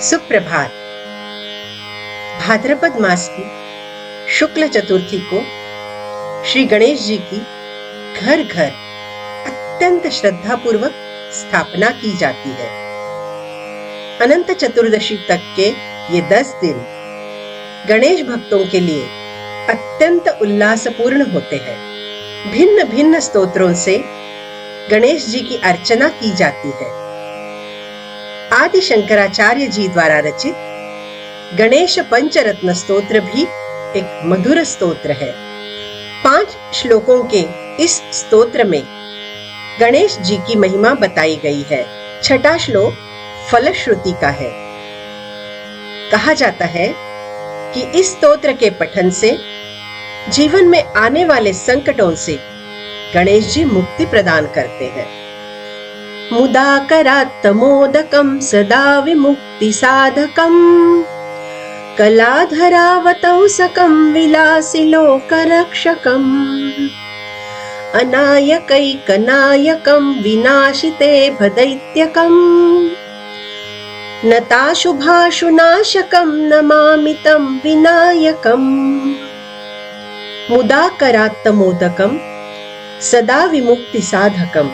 सुप्रभात। भाद्रपद मास की शुक्ल चतुर्थी को श्री गणेश जी की घर घर अत्यंत श्रद्धा पूर्वक स्थापना की जाती है। अनंत चतुर्दशी तक के ये 10 दिन गणेश भक्तों के लिए अत्यंत उल्लासपूर्ण होते हैं। भिन्न भिन्न स्तोत्रों से गणेश जी की अर्चना की जाती है। आदि शंकराचार्य जी द्वारा रचित गणेश पंचरत्न स्तोत्र भी एक मधुर स्तोत्र है। 5 श्लोकों के इस स्तोत्र में गणेश जी की महिमा बताई गई है। छठा श्लोक फलश्रुति का है। कहा जाता है कि इस स्तोत्र के पठन से जीवन में आने वाले संकटों से गणेश जी मुक्ति प्रदान करते हैं। मुदाकरात्तमोदकं सदा विमुक्ति साधकं कलाधरावतंसकं विलासिलोकरक्षकम् अनायकैकनायकं विनाशिते भदैत्यकं नताशुभाशुनाशकं नमामि तं विनायकम्। मुदाकरात्तमोदकं सदा विमुक्ति साधकम।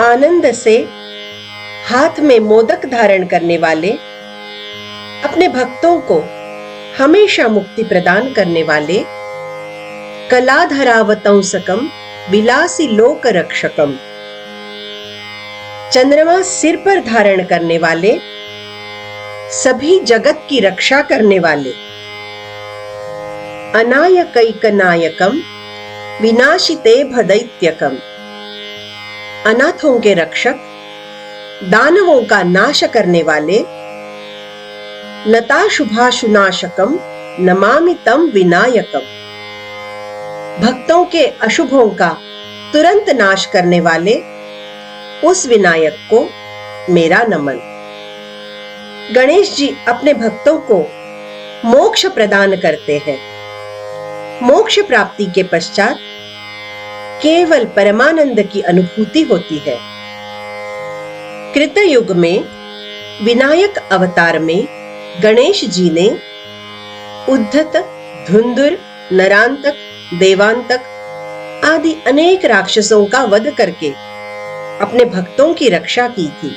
आनंद से हाथ में मोदक धारण करने वाले, अपने भक्तों को हमेशा मुक्ति प्रदान करने वाले, कलाधरावतंसकम विलासी लोक रक्षकम। चंद्रमा सिर पर धारण करने वाले, सभी जगत की रक्षा करने वाले, अनायकैकनायकम विनाशिते भदैत्यकम। अनाथों के रक्षक, दानवों का नाश करने वाले, नताशुभाशुनाशकम नमामि तम विनायकम। भक्तों के अशुभों का तुरंत नाश करने वाले उस विनायक को मेरा नमन। गणेश जी अपने भक्तों को मोक्ष प्रदान करते हैं। मोक्ष प्राप्ति के पश्चात केवल परमानंद की अनुभूति होती है। कृतयुग में विनायक अवतार में गणेश जी ने उद्धत, धुंधुर, नरांतक, देवांतक आदि अनेक राक्षसों का वध करके अपने भक्तों की रक्षा की थी।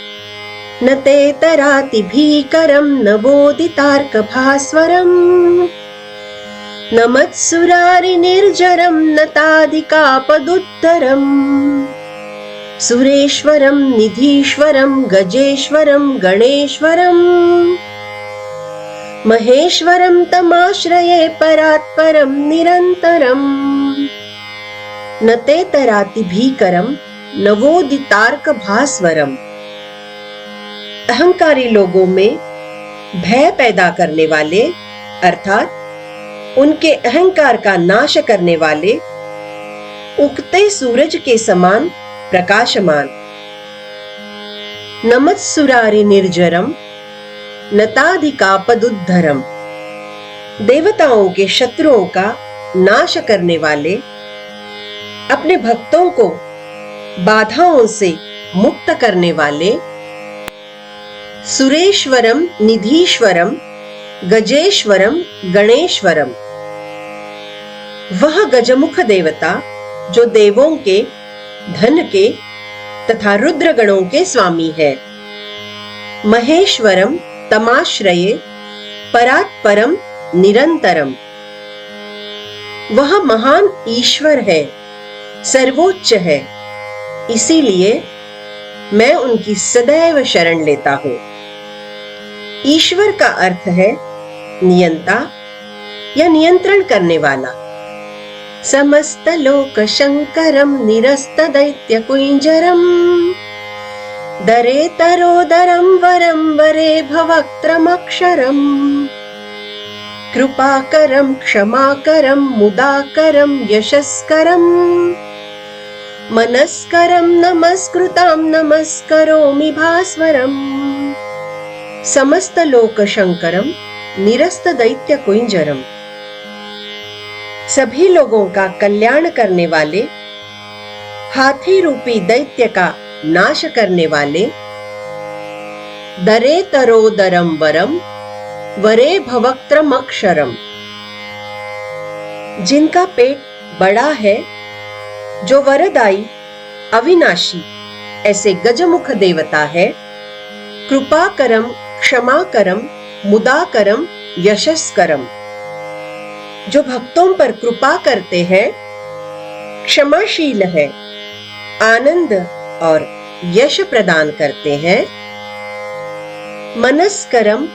न ते तराति भीकरम नवोदितार्क भास्वरम नमत्सुरारि निर्जरं नतादिकापदुत्तरं सुरेश्वरं निधीश्वरं गजेश्वरं गणेश्वरं महेश्वरं तमाश्रये परात्परं निरन्तरं न ते तराति भीकरं नवोदितार्क भास्वरम। अहंकारी लोगों में भय पैदा करने वाले अर्थात उनके अहंकार का नाश करने वाले, उगते सूरज के समान प्रकाशमान। नमत्सुरारि निर्जरम नताधिकापदुद्धरम। देवताओं के शत्रुओं का नाश करने वाले, अपने भक्तों को बाधाओं से मुक्त करने वाले, सुरेश्वरम निधीश्वरम गजेश्वरम गणेश्वरम। वह गजमुख देवता जो देवों के, धन के तथा रुद्र गणों के स्वामी है। महेश्वरम तमाश्रये परात्परम निरंतरम। वह महान ईश्वर है, सर्वोच्च है, इसीलिए मैं उनकी सदैव शरण लेता हूं। ईश्वर का अर्थ है नियंता या नियंत्रण करने वाला। समस्त लोक शंकरम निरस्त दैत्य कुंजरम दरे तरोदरम वरम वरे भवक्त्रमक्षरम कृपाकरम क्षमाकरम मुदाकरम यशस्करम मनस्करम नमस्कृताम नमस्करोमि भास्वरम। समस्त लोक शंकरम निरस्त दैत्य कुंजरम। सभी लोगों का कल्याण करने वाले, हाथी रूपी दैत्य का नाश करने वाले, दरे तरोदरम वरम वरे भवक्त्रमक्षरम। जिनका पेट बड़ा है, जो वरदाई अविनाशी ऐसे गजमुख देवता है, कृपाकरम क्षमाकरम मुदाकरम यशस्करम। जो भक्तों पर कृपा करते हैं, क्षमाशील है, आनंद और यश प्रदान करते हैं। मनस्करम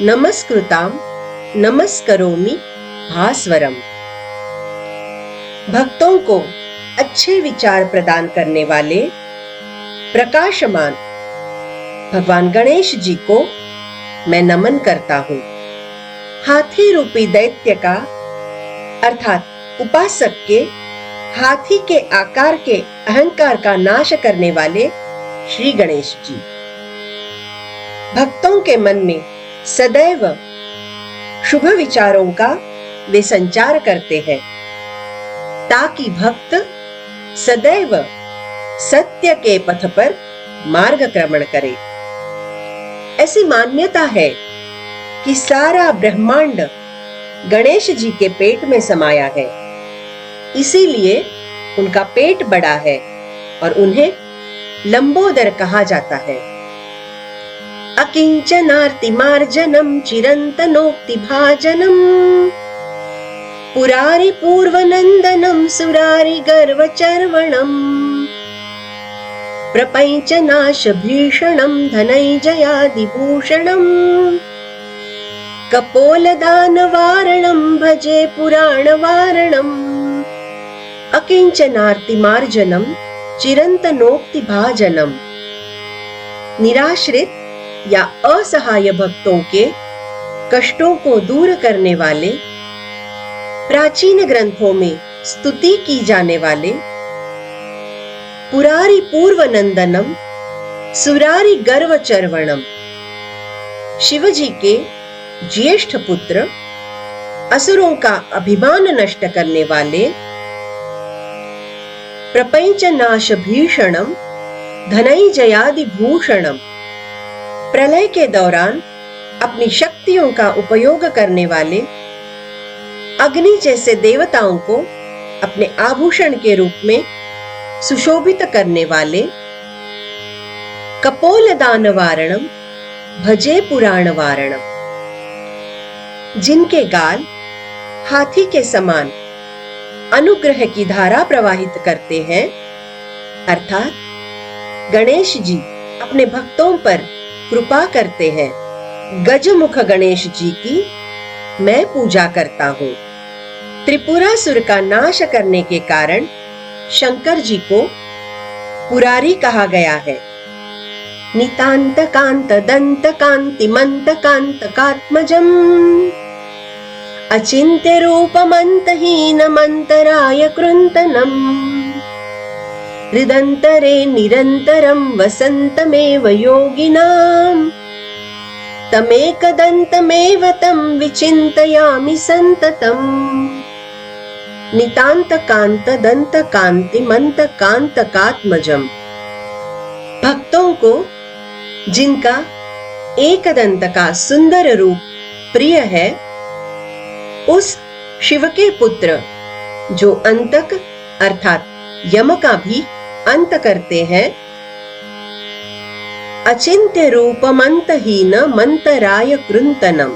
नमस्कृताम नमस्करोमि भास्वरम। भक्तों को अच्छे विचार प्रदान करने वाले प्रकाशमान भगवान गणेश जी को मैं नमन करता हूं। हाथी रूपी दैत्य का अर्थात उपासक के हाथी के आकार के अहंकार का नाश करने वाले श्री गणेश जी भक्तों के मन में सदैव शुभ विचारों का वे संचार करते हैं, ताकि भक्त सदैव सत्य के पथ पर मार्गक्रमण करे। ऐसी मान्यता है कि सारा ब्रह्मांड गणेश जी के पेट में समाया है, इसीलिए उनका पेट बड़ा है और उन्हें लंबोदर कहा जाता है। अकिंचनार्तिमार्जनम चिरंतनोक्ति भाजनम पुरारी पूर्वनंदनम सुरारी गर्वचर्वणम प्रपंचनाश भीषणम धनैजयादिभूषणम कपोलदानवारणम भजे पुराणवारणम। अकिंचनार्तिमार्जनम चिरंतनोक्तिभाजनम। निराश्रित या असहाय भक्तों के कष्टों को दूर करने वाले, प्राचीन ग्रंथों में स्तुति की जाने वाले, पुरारी पूर्वनंदनम सुरारी गर्वचर्वणम। शिव जी के ज्येष्ठ पुत्र, असुरों का अभिमान नष्ट करने वाले, प्रपंचनाश भीषणम धनैजयादि भूषणम। प्रलय के दौरान अपनी शक्तियों का उपयोग करने वाले, अग्नि जैसे देवताओं को अपने आभूषण के रूप में सुशोभित करने वाले, कपोलदान वारणम भजे पुराण वारणम। जिनके गाल हाथी के समान अनुग्रह की धारा प्रवाहित करते हैं, अर्थात गणेश जी अपने भक्तों पर कृपा करते हैं। गजमुख गणेश जी की मैं पूजा करता हूं। त्रिपुरासुर का नाश करने के कारण शंकर जी को पुरारी कहा गया है। नितांत कांत दंत कांति मंत कांत कात्मजम अचिंत्य रूपमंतहीन मंतराय कृंतनम हृदंतरे निरंतरम वसंतमेव योगिनाम तमेकदंतमेव तम विचिंतयामि संततम। नितांत कांत दंत कांति मंत कांत कात्मजम। भक्तों को जिनका एकदंत का सुंदर रूप प्रिय है, उस शिव के पुत्र जो अंतक अर्थात यम का भी अंत करते हैं, अचिंत्य रूपमंतहीन मंतराय कृंतनम।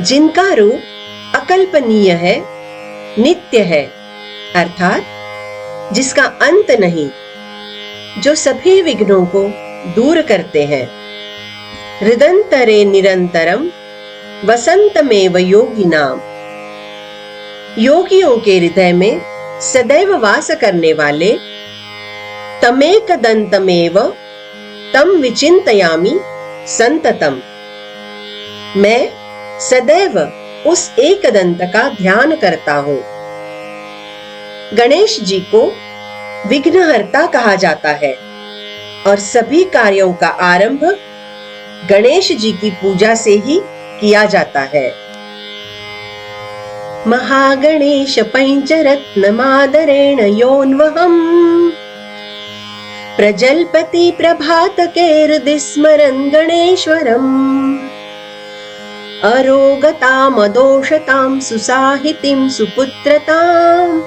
जिनका रूप अकल्पनीय है, नित्य है, अर्थात जिसका अंत नहीं, जो सभी विघ्नों को दूर करते हैं। हृदंतरे निरंतरम वसंतमेव योगिनाम। योगियों के हृदय में सदैव वास करने वाले, तमेक दंतमेव तम विचिंतयामि संततम। मैं सदैव उस एक दंत का ध्यान करता हूं। गणेश जी को विघ्नहर्ता कहा जाता है और सभी कार्यों का आरंभ गणेश जी की पूजा से ही किया जाता है। महागणेश पंचरत्न मादरेण योन्वहम् प्रजल्पति प्रभातके हृदि स्मरन् गणेश्वरम् अरोगताम् अदोषताम् सुसाहितिं सुपुत्रताम्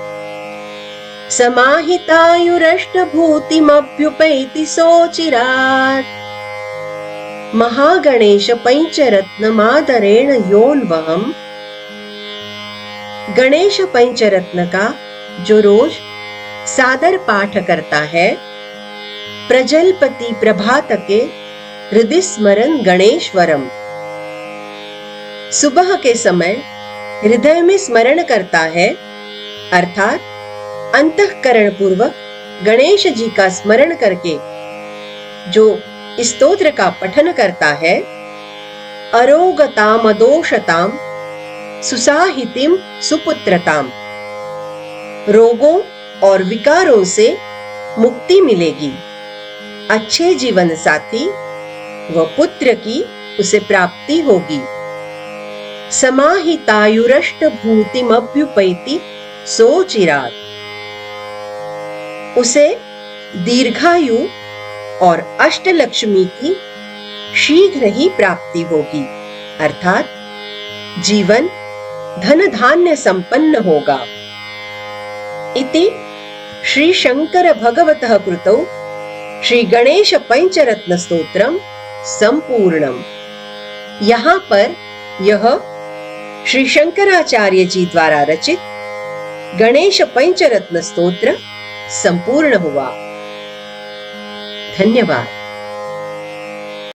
समाहितायुरष्टभूतिमभ्युपैति सोचिरात् महागणेश पंचरत्नमादरेण योऽन्वहम्। गणेश पंचरत्न का जो रोज सादर पाठ करता है, प्रजल्पति प्रभातके हृदि स्मरन् गणेश्वरम, सुबह के समय हृदय में स्मरण करता है, अर्थात अंतःकरण पूर्वक गणेश जी का स्मरण करके जो स्तोत्र का पठन करता है, अरोगताम अदोषताम सुसाहितिम सुपुत्रताम, रोगों और विकारों से मुक्ति मिलेगी, अच्छे जीवन साथी व पुत्र की उसे प्राप्ति होगी। समाहितायुरष्टभूतिमभ्युपैति सोचिरात्, उसे दीर्घायु और अष्टलक्ष्मी की शीघ्र ही प्राप्ति होगी, अर्थात जीवन धन धान्य संपन्न होगा। इति श्री शंकर भगवतः कृतौ श्री गणेश पंचरत्न स्तोत्रम संपूर्णम। यहाँ पर यह श्री शंकराचार्य जी द्वारा रचित गणेश पंचरत्न स्तोत्र संपूर्ण हुआ। धन्यवाद।